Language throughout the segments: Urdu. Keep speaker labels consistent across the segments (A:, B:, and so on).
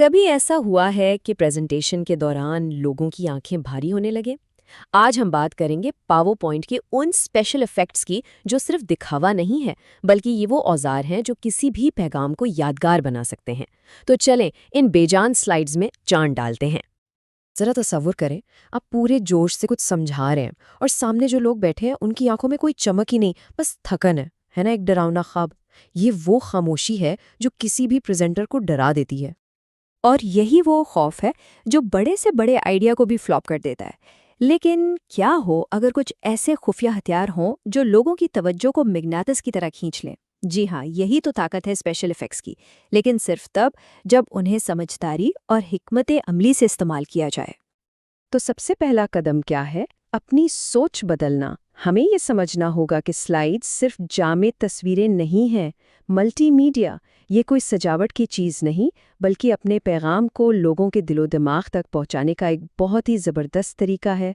A: کبھی ایسا ہوا ہے کہ پریزنٹیشن کے دوران لوگوں کی آنکھیں بھاری ہونے لگے؟ آج ہم بات کریں گے پاور پوائنٹ کے ان اسپیشل ایفیکٹس کی جو صرف دکھاوا نہیں ہے بلکہ یہ وہ اوزار ہیں جو کسی بھی پیغام کو یادگار بنا سکتے ہیں۔ تو چلیں ان بے جان سلائیڈز میں جان ڈالتے ہیں۔ ذرا تصور کریں، آپ پورے جوش سے کچھ سمجھا رہے ہیں اور سامنے جو لوگ بیٹھے ہیں ان کی آنکھوں میں کوئی چمک ہی نہیں، بس تھکن ہے نا، ایک ڈراؤنا خواب۔ یہ وہ خاموشی ہے جو کسی بھی پریزنٹر کو ڈرا دیتی ہے۔
B: اور یہی وہ خوف ہے جو بڑے سے بڑے آئیڈیا کو بھی فلاپ کر دیتا ہے۔ لیکن کیا ہو اگر کچھ ایسے خفیہ ہتھیار ہوں جو لوگوں کی توجہ کو مغناطیس کی طرح کھینچ لیں؟ جی ہاں، یہی تو طاقت ہے اسپیشل ایفیکٹس کی، لیکن صرف تب جب انہیں سمجھداری اور حکمت عملی سے استعمال کیا جائے۔
C: تو سب سے پہلا قدم کیا ہے؟ اپنی سوچ بدلنا۔ ہمیں یہ سمجھنا ہوگا کہ سلائیڈ صرف جامع تصویریں نہیں ہیں، ملٹی میڈیا یہ کوئی سجاوٹ کی چیز نہیں، بلکہ اپنے پیغام کو لوگوں کے دل و دماغ تک پہنچانے کا ایک بہت ہی زبردست طریقہ ہے۔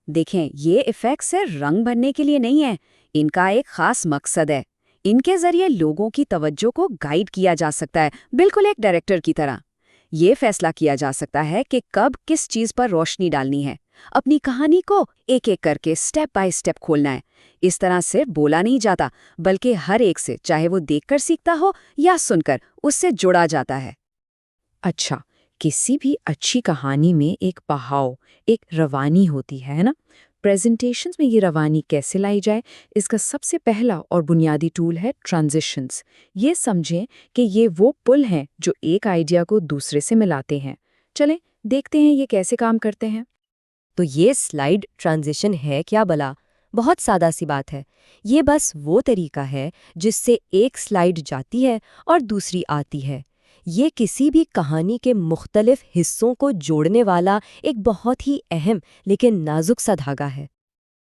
B: دیکھیں، یہ ایفیکٹس رنگ بھرنے کے لیے نہیں ہے، ان کا ایک خاص مقصد ہے۔ ان کے ذریعے لوگوں کی توجہ کو گائیڈ کیا جا سکتا ہے، بالکل ایک ڈائریکٹر کی طرح۔ یہ فیصلہ کیا جا سکتا ہے کہ کب کس چیز پر روشنی ڈالنی ہے، اپنی کہانی کو ایک ایک کر کے سٹیپ بائی سٹیپ کھولنا ہے۔ اس طرح سے بولا نہیں جاتا، بلکہ ہر ایک سے، چاہے وہ دیکھ کر سیکھتا ہو یا سن کر، اس سے جڑا جاتا ہے۔
A: اچھا، کسی بھی اچھی کہانی میں ایک بہاؤ، ایک روانی ہوتی ہے نا؟ پریزنٹیشنز میں یہ روانی کیسے لائی جائے؟ اس کا سب سے پہلا اور بنیادی ٹول ہے ٹرانزیشنز۔ یہ سمجھیں کہ یہ وہ پل ہیں جو ایک آئیڈیا کو دوسرے سے ملاتے ہیں۔ چلیں دیکھتے ہیں یہ کیسے کام کرتے ہیں۔
D: تو یہ سلائیڈ ٹرانزیشن ہے کیا بلا؟ بہت سادہ سی بات ہے۔ یہ بس وہ طریقہ ہے جس سے ایک سلائیڈ جاتی ہے اور دوسری آتی ہے۔ یہ کسی بھی کہانی کے مختلف حصوں کو جوڑنے والا ایک بہت ہی اہم لیکن نازک سا دھاگا ہے۔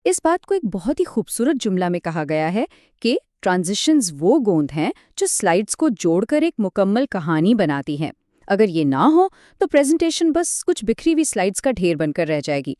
B: اس بات کو ایک بہت ہی خوبصورت جملہ میں کہا گیا ہے کہ ٹرانزیشنز وہ گوند ہیں جو سلائیڈز کو جوڑ کر ایک مکمل کہانی بناتی ہیں۔ اگر یہ نہ ہو تو پریزنٹیشن بس کچھ بکھری ہوئی سلائیڈز کا ڈھیر بن کر رہ جائے گی۔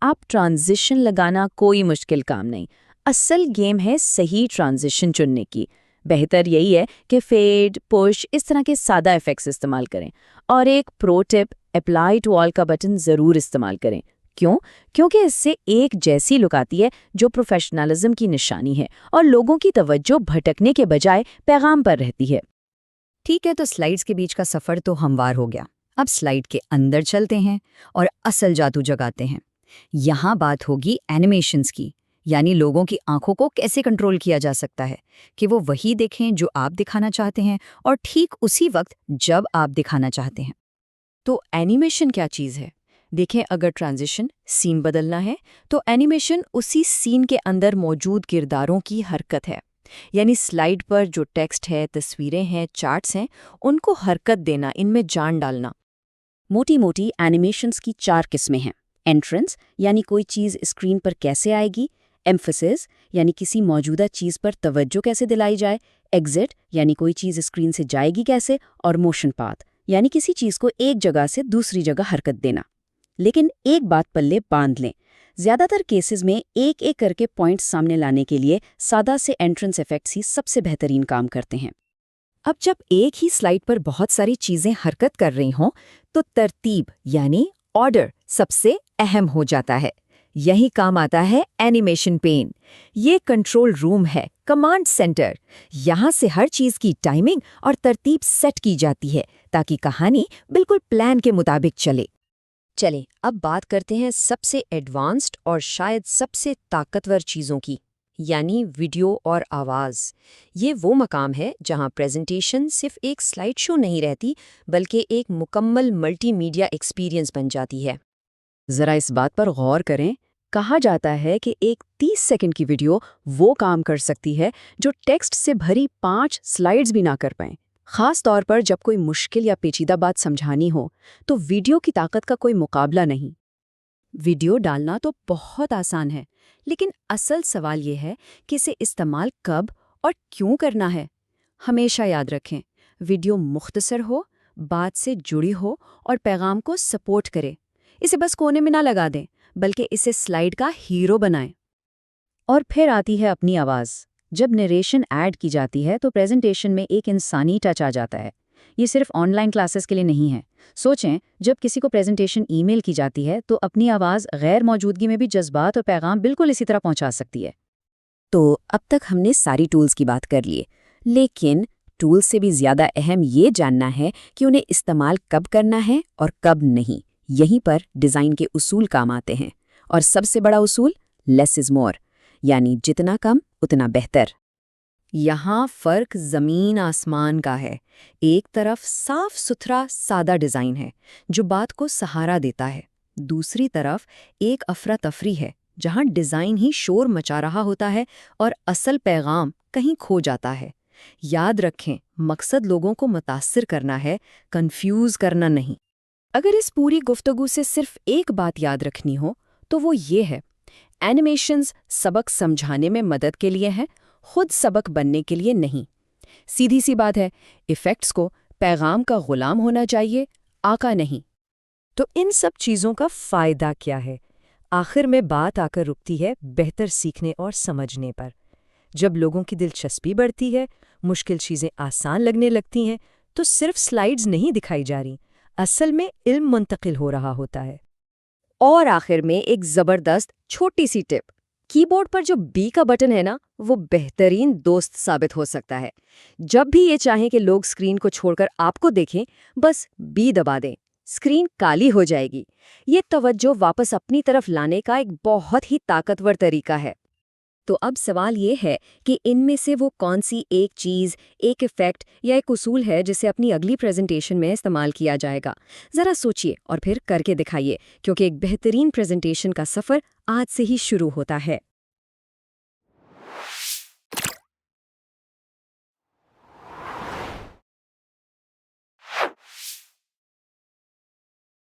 A: آپ ٹرانزیشن لگانا کوئی مشکل کام نہیں، اصل گیم ہے صحیح ٹرانزیشن چننے کی۔ بہتر یہی ہے کہ فیڈ، پش اس طرح کے سادہ ایفیکٹس استعمال کریں، اور ایک پرو ٹپ، اپلائی ٹو آل کا بٹن ضرور استعمال کریں۔ کیوں؟ کیونکہ اس سے ایک جیسی لک آتی ہے جو پروفیشنلزم کی نشانی ہے، اور لوگوں کی توجہ بھٹکنے کے بجائے پیغام پر رہتی ہے۔
B: ٹھیک ہے، تو سلائیڈز کے بیچ کا سفر تو ہموار ہو گیا۔ اب سلائیڈ کے اندر چلتے ہیں اور اصل جادو جگاتے ہیں۔ یہاں بات ہوگی اینیمیشنز کی، یعنی لوگوں کی آنکھوں کو کیسے کنٹرول کیا جا سکتا ہے کہ وہ وہی دیکھیں جو آپ دکھانا چاہتے ہیں، اور ٹھیک اسی وقت جب آپ دکھانا چاہتے ہیں۔
A: تو اینیمیشن کیا چیز ہے؟ دیکھیں، اگر ٹرانزیشن سین بدلنا ہے تو اینیمیشن اسی سین کے اندر موجود کرداروں کی حرکت ہے، یعنی سلائیڈ پر جو ٹیکسٹ ہے، تصویریں ہیں، چارٹس ہیں، ان کو حرکت دینا، ان میں جان ڈالنا۔
B: موٹی موٹی اینیمیشنز کی 4 قسمیں ہیں۔ انٹرنس، یعنی کوئی چیز اسکرین پر کیسے آئے گی۔ ایمفسس، یعنی کسی موجودہ چیز پر توجہ کیسے دلائی جائے۔ ایگزٹ، یعنی کوئی چیز اسکرین سے جائے گی کیسے۔ اور موشن پاتھ، یعنی کسی چیز کو ایک جگہ سے دوسری جگہ حرکت دینا۔ لیکن ایک بات پلے باندھ لیں، زیادہ تر کیسز میں ایک ایک کر کے پوائنٹس سامنے لانے کے لیے سادہ سے انٹرنس ایفیکٹس ہی سب سے بہترین کام کرتے ہیں۔
A: اب جب ایک ہی سلائیڈ پر بہت ساری چیزیں حرکت کر رہی ہوں تو ترتیب یعنی آرڈر سب سے اہم ہو جاتا ہے۔ یہی کام آتا ہے اینیمیشن پین۔ یہ کنٹرول روم ہے، کمانڈ سینٹر۔ یہاں سے ہر چیز کی ٹائمنگ اور ترتیب سیٹ کی جاتی ہے تاکہ کہانی بالکل پلان کے مطابق چلے۔ چلیں اب بات کرتے ہیں سب سے ایڈوانسڈ اور شاید سب سے طاقتور چیزوں کی، یعنی ویڈیو اور آواز۔ یہ وہ مقام ہے جہاں پریزنٹیشن صرف ایک سلائیڈ شو نہیں رہتی بلکہ ایک مکمل ملٹی میڈیا ایکسپیرینس بن جاتی ہے۔ ذرا اس بات پر غور کریں، کہا جاتا ہے کہ ایک 30 سیکنڈ کی ویڈیو وہ کام کر سکتی ہے جو ٹیکسٹ سے بھری 5 سلائیڈز بھی نہ کر پائیں۔ خاص طور پر جب کوئی مشکل یا پیچیدہ بات سمجھانی ہو تو ویڈیو کی طاقت کا کوئی مقابلہ نہیں۔ ویڈیو ڈالنا تو بہت آسان ہے، لیکن اصل سوال یہ ہے کہ اسے استعمال کب اور کیوں کرنا ہے۔ ہمیشہ یاد رکھیں، ویڈیو مختصر ہو، بات سے جڑی ہو اور پیغام کو سپورٹ کرے۔ اسے بس کونے میں نہ لگا دیں، بلکہ اسے سلائیڈ کا ہیرو بنائیں۔ اور پھر آتی ہے اپنی آواز۔ جب نریشن ایڈ کی جاتی ہے تو پریزنٹیشن میں ایک انسانی ٹچ آ جاتا ہے۔
B: یہ صرف آن لائن کلاسز کے لیے نہیں ہے۔ سوچیں، جب کسی کو پریزنٹیشن ای میل کی جاتی ہے تو اپنی آواز غیر موجودگی میں بھی جذبات اور پیغام بالکل اسی طرح پہنچا سکتی ہے۔ تو اب تک ہم نے ساری ٹولز کی بات کر لیے، لیکن ٹولز سے بھی زیادہ اہم یہ جاننا ہے کہ انہیں استعمال کب کرنا ہے اور کب نہیں۔ یہیں پر ڈیزائن کے اصول کام آتے ہیں، اور سب سے بڑا اصول لیس از مور، یعنی جتنا کم اتنا بہتر۔
A: یہاں فرق زمین آسمان کا ہے۔ ایک طرف صاف ستھرا سادہ ڈیزائن ہے جو بات کو سہارا دیتا ہے، دوسری طرف ایک افراتفری ہے جہاں ڈیزائن ہی شور مچا رہا ہوتا ہے اور اصل پیغام کہیں کھو جاتا ہے۔ یاد رکھیں، مقصد لوگوں کو متاثر کرنا ہے، کنفیوز کرنا نہیں۔ اگر اس پوری گفتگو سے صرف ایک بات یاد رکھنی ہو تو وہ یہ ہے، اینیمیشنز سبق سمجھانے میں مدد کے لیے ہیں، خود سبق بننے کے لیے نہیں۔ سیدھی سی بات ہے، ایفیکٹس کو پیغام کا غلام ہونا چاہیے، آقا نہیں۔
C: تو ان سب چیزوں کا فائدہ کیا ہے؟ آخر میں بات آ کر رکتی ہے بہتر سیکھنے اور سمجھنے پر۔ جب لوگوں کی دلچسپی بڑھتی ہے، مشکل چیزیں آسان لگنے لگتی ہیں، تو صرف سلائیڈز نہیں دکھائی جا رہی، اصل میں علم منتقل ہو رہا ہوتا ہے۔
A: اور آخر میں ایک زبردست چھوٹی سی ٹپ، کی بورڈ پر جو بی کا بٹن ہے نا، وہ بہترین دوست ثابت ہو سکتا ہے۔ جب بھی یہ چاہیں کہ لوگ اسکرین کو چھوڑ کر آپ کو دیکھیں، بس بی دبا دیں، اسکرین کالی ہو جائے گی۔ یہ توجہ واپس اپنی طرف لانے کا ایک بہت ہی طاقتور طریقہ ہے۔ تو اب سوال یہ ہے کہ ان میں سے وہ کون سی ایک چیز، ایک ایفیکٹ یا ایک اصول ہے جسے اپنی اگلی پریزنٹیشن میں استعمال کیا جائے گا؟ ذرا سوچئے اور پھر کر کے دکھائیے، کیونکہ ایک بہترین پریزنٹیشن کا سفر آج سے ہی شروع ہوتا ہے۔